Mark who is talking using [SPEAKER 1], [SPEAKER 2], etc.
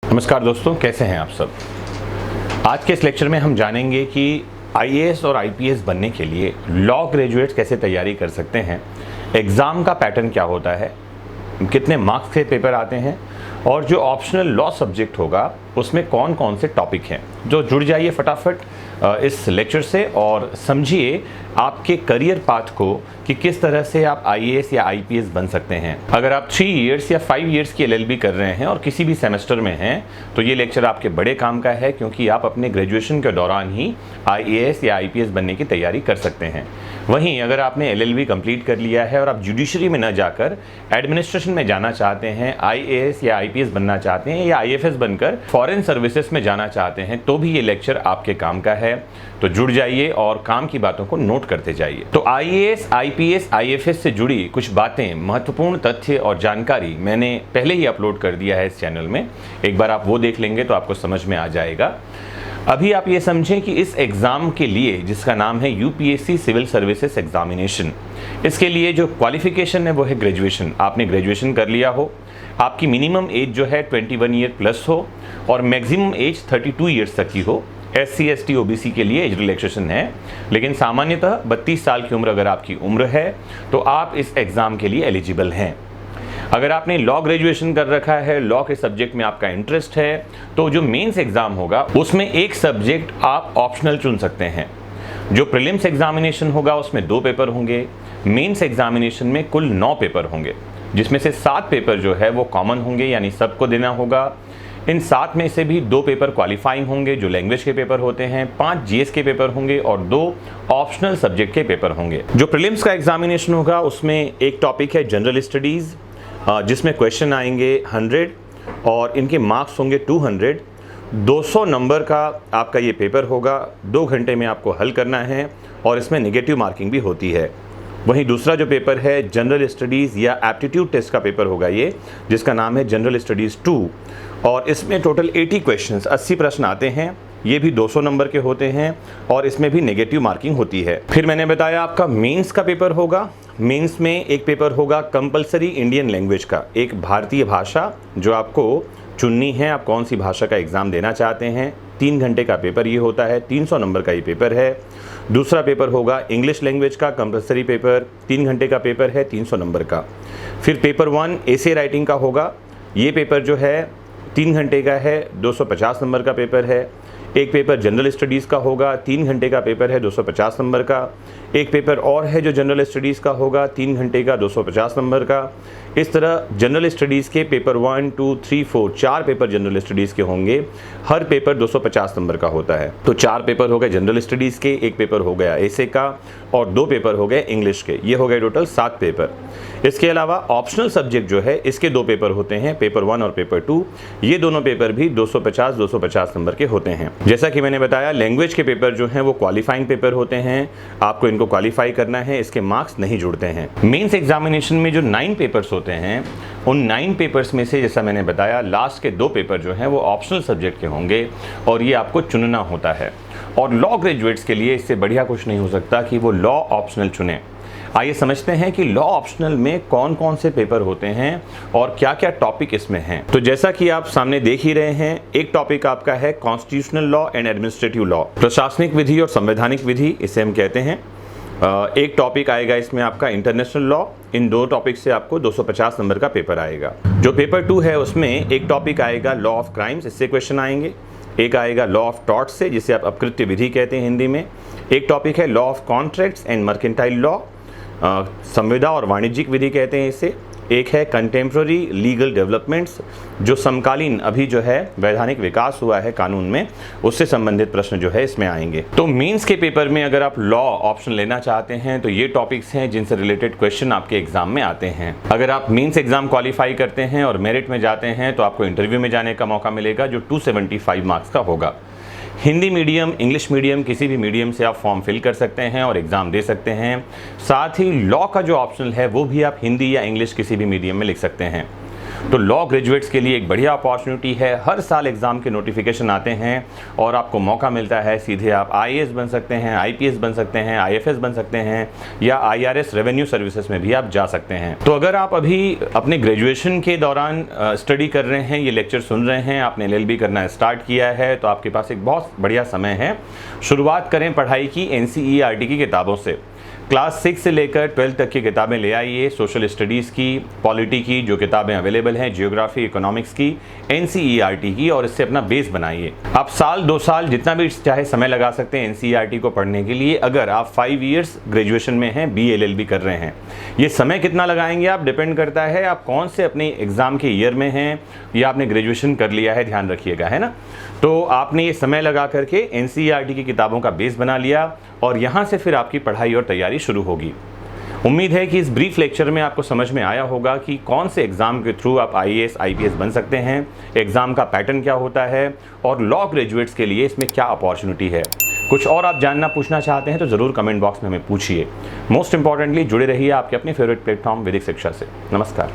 [SPEAKER 1] नमस्कार दोस्तों, कैसे हैं आप सब। आज के इस लेक्चर में हम जानेंगे कि आईएएस और आईपीएस बनने के लिए लॉ ग्रेजुएट्स कैसे तैयारी कर सकते हैं, एग्ज़ाम का पैटर्न क्या होता है, कितने मार्क्स के पेपर आते हैं और जो ऑप्शनल लॉ सब्जेक्ट होगा उसमें कौन कौन से टॉपिक हैं। जो जुड़ जाइए फटाफट इस लेक्चर से और समझिए आपके करियर पाथ को कि किस तरह से आप आईएएस या आईपीएस बन सकते हैं। अगर आप 3 इयर्स या 5 इयर्स की एलएलबी कर रहे हैं और किसी भी सेमेस्टर में हैं तो ये लेक्चर आपके बड़े काम का है, क्योंकि आप अपने ग्रेजुएशन के दौरान ही आईएएस या आईपीएस बनने की तैयारी कर सकते हैं। वहीं अगर आपने एलएलबी कंप्लीट कर लिया है और आप जुडिशरी में न जाकर एडमिनिस्ट्रेशन में जाना चाहते हैं, आईएएस या आईपीएस बनना चाहते हैं या आईएफएस बनकर फॉरेन सर्विसेज में जाना चाहते हैं, तो भी ये लेक्चर आपके काम का है। तो जुड़ जाइए और काम की बातों को नोट करते जाइए। तो आईएएस, आईपीएस, आईएफएस से जुड़ी कुछ बातें, महत्वपूर्ण तथ्य और जानकारी मैंने पहले ही अपलोड कर दिया है इस चैनल में। एक बार आप वो देख लेंगे तो आपको समझ में आ जाएगा। अभी आप ये समझें कि इस एग्ज़ाम के लिए, जिसका नाम है यूपीएससी सिविल सर्विसेज एग्जामिनेशन, इसके लिए जो क्वालिफिकेशन है वो है ग्रेजुएशन। आपने ग्रेजुएशन कर लिया हो, आपकी मिनिमम एज जो है 21 ईयर प्लस हो और मैक्सिमम एज 32 ईयर्स तक की हो। एससी, एसटी, ओबीसी के लिए एज रिलैक्सेशन है, लेकिन सामान्यतः 32 साल की उम्र अगर आपकी उम्र है तो आप इस एग्ज़ाम के लिए एलिजिबल हैं। अगर आपने लॉ ग्रेजुएशन कर रखा है, लॉ के सब्जेक्ट में आपका इंटरेस्ट है, तो जो मेंस एग्ज़ाम होगा उसमें एक सब्जेक्ट आप ऑप्शनल चुन सकते हैं। जो प्रीलिम्स एग्जामिनेशन होगा उसमें 2 पेपर होंगे, मेंस एग्जामिनेशन में कुल 9 पेपर होंगे, जिसमें से 7 पेपर जो है वो कॉमन होंगे, यानी सबको देना होगा। इन 7 में से भी 2 पेपर क्वालिफाइंग होंगे जो लैंग्वेज के पेपर होते हैं, 5 जीएस के पेपर होंगे और 2 ऑप्शनल सब्जेक्ट के पेपर होंगे। जो प्रीलिम्स का एग्जामिनेशन होगा उसमें एक टॉपिक है जनरल स्टडीज़, जिसमें क्वेश्चन आएंगे 100 और इनके मार्क्स होंगे 200। 200 नंबर का आपका ये पेपर होगा, 2 घंटे में आपको हल करना है और इसमें नेगेटिव मार्किंग भी होती है। वहीं दूसरा जो पेपर है जनरल स्टडीज़ या एप्टीट्यूड टेस्ट का पेपर होगा ये, जिसका नाम है जनरल स्टडीज़ 2 और इसमें टोटल 80 क्वेश्चंस, 80 प्रश्न आते हैं। ये भी 200 नंबर के होते हैं और इसमें भी नेगेटिव मार्किंग होती है। फिर मैंने बताया आपका मेंस का पेपर होगा। मेंस में एक पेपर होगा कंपलसरी इंडियन लैंग्वेज का, एक भारतीय भाषा जो आपको चुननी है, आप कौन सी भाषा का एग्ज़ाम देना चाहते हैं। 3 घंटे का पेपर ये होता है, 300 नंबर का ये पेपर है। दूसरा पेपर होगा इंग्लिश लैंग्वेज का कंपलसरी पेपर, 3 घंटे का पेपर है, 300 नंबर का। फिर पेपर 1 एसे राइटिंग का होगा, ये पेपर जो है 3 घंटे का है, 250 नंबर का पेपर है। एक पेपर जनरल स्टडीज़ का होगा, 3 घंटे का पेपर है, 250 नंबर का। एक पेपर और है जो जनरल स्टडीज़ का होगा, 3 घंटे का, 250 नंबर का। इस तरह जनरल स्टडीज़ के पेपर 1, 2, 3, 4 4 पेपर जनरल स्टडीज़ के होंगे। हर पेपर 250 नंबर का होता है। तो 4 पेपर हो गए जनरल स्टडीज़ के, एक पेपर हो गया एसे का और 2 पेपर हो गए इंग्लिश के। ये हो गए टोटल 7 पेपर। इसके अलावा ऑप्शनल सब्जेक्ट जो है इसके 2 पेपर होते हैं, पेपर 1 और पेपर 2। ये दोनों पेपर भी 250 नंबर के होते हैं। जैसा कि मैंने बताया, लैंग्वेज के पेपर जो हैं वो क्वालिफाइंग पेपर होते हैं, आपको इनको क्वालिफाई करना है, इसके मार्क्स नहीं जुड़ते हैं। मेंस एग्जामिनेशन में जो 9 पेपर्स होते हैं, उन 9 पेपर्स में से जैसा मैंने बताया लास्ट के 2 पेपर जो हैं वो ऑप्शनल सब्जेक्ट के होंगे और ये आपको चुनना होता है। और लॉ ग्रेजुएट्स के लिए इससे बढ़िया कुछ नहीं हो सकता कि वो लॉ ऑप्शनल चुनें। आइए समझते हैं कि लॉ ऑप्शनल में कौन कौन से पेपर होते हैं और क्या क्या टॉपिक इसमें हैं। तो जैसा कि आप सामने देख ही रहे हैं, एक टॉपिक आपका है constitutional law and administrative law, प्रशासनिक विधि और संवैधानिक विधि इसे हम कहते हैं। एक टॉपिक आएगा इसमें आपका इंटरनेशनल लॉ। इन 2 टॉपिक से आपको 250 नंबर का पेपर आएगा। जो पेपर 2 है उसमें एक टॉपिक आएगा लॉ ऑफ क्राइम्स, इससे क्वेश्चन आएंगे। एक आएगा लॉ ऑफ टॉर्ट्स से, जिसे आप अपकृत्य विधि कहते हैं हिंदी में। एक टॉपिक है law of contracts and mercantile law, संविदा और वाणिज्यिक विधि कहते हैं इसे। एक है कंटेम्प्रेरी लीगल डेवलपमेंट्स, जो समकालीन अभी जो है वैधानिक विकास हुआ है कानून में, उससे संबंधित प्रश्न जो है इसमें आएंगे। तो मेंस के पेपर में अगर आप लॉ ऑप्शन लेना चाहते हैं तो ये टॉपिक्स हैं जिनसे रिलेटेड क्वेश्चन आपके एग्जाम में आते हैं। अगर आप मेंस एग्जाम क्वालिफाई करते हैं और मेरिट में जाते हैं तो आपको इंटरव्यू में जाने का मौका मिलेगा जो 275 मार्क्स का होगा। हिंदी मीडियम, इंग्लिश मीडियम, किसी भी मीडियम से आप फॉर्म फिल कर सकते हैं और एग्ज़ाम दे सकते हैं। साथ ही लॉ का जो ऑप्शनल है वो भी आप हिंदी या इंग्लिश किसी भी मीडियम में लिख सकते हैं। तो लॉ ग्रेजुएट्स के लिए एक बढ़िया अपॉर्चुनिटी है। हर साल एग्ज़ाम के नोटिफिकेशन आते हैं और आपको मौका मिलता है, सीधे आप IAS बन सकते हैं, IPS बन सकते हैं, IFS बन सकते हैं या IRS रेवेन्यू सर्विसेज में भी आप जा सकते हैं। तो अगर आप अभी अपने ग्रेजुएशन के दौरान स्टडी कर रहे हैं, ये लेक्चर सुन रहे हैं, आपने LLB करना स्टार्ट किया है, तो आपके पास एक बहुत बढ़िया समय है। शुरुआत करें पढ़ाई की NCERT की किताबों से। क्लास 6 से लेकर 12 तक की किताबें ले आइए, सोशल स्टडीज़ की, पॉलिटी की जो किताबें अवेलेबल हैं, जियोग्राफी, इकोनॉमिक्स की, NCERT की, और इससे अपना बेस बनाइए। आप साल 2 साल जितना भी चाहे समय लगा सकते हैं NCERT को पढ़ने के लिए। अगर आप 5 इयर्स ग्रेजुएशन में हैं, BA LLB कर रहे हैं, ये समय कितना लगाएंगे आप डिपेंड करता है आप कौन से अपने एग्ज़ाम के ईयर में हैं या आपने ग्रेजुएशन कर लिया है, ध्यान रखिएगा, है ना। तो आपने ये समय लगा करके NCERT की किताबों का बेस बना लिया और यहाँ से फिर आपकी पढ़ाई और तैयारी शुरू होगी। उम्मीद है कि इस ब्रीफ लेक्चर में आपको समझ में आया होगा कि कौन से एग्ज़ाम के थ्रू आप IAS IPS बन सकते हैं, एग्ज़ाम का पैटर्न क्या होता है और लॉ ग्रेजुएट्स के लिए इसमें क्या अपॉर्चुनिटी है। कुछ और आप जानना पूछना चाहते हैं तो ज़रूर कमेंट बॉक्स में हमें पूछिए। मोस्ट इंपॉर्टेंटली जुड़े रहिए आपके अपने फेवरेट प्लेटफॉर्म वैदिक शिक्षा से। नमस्कार।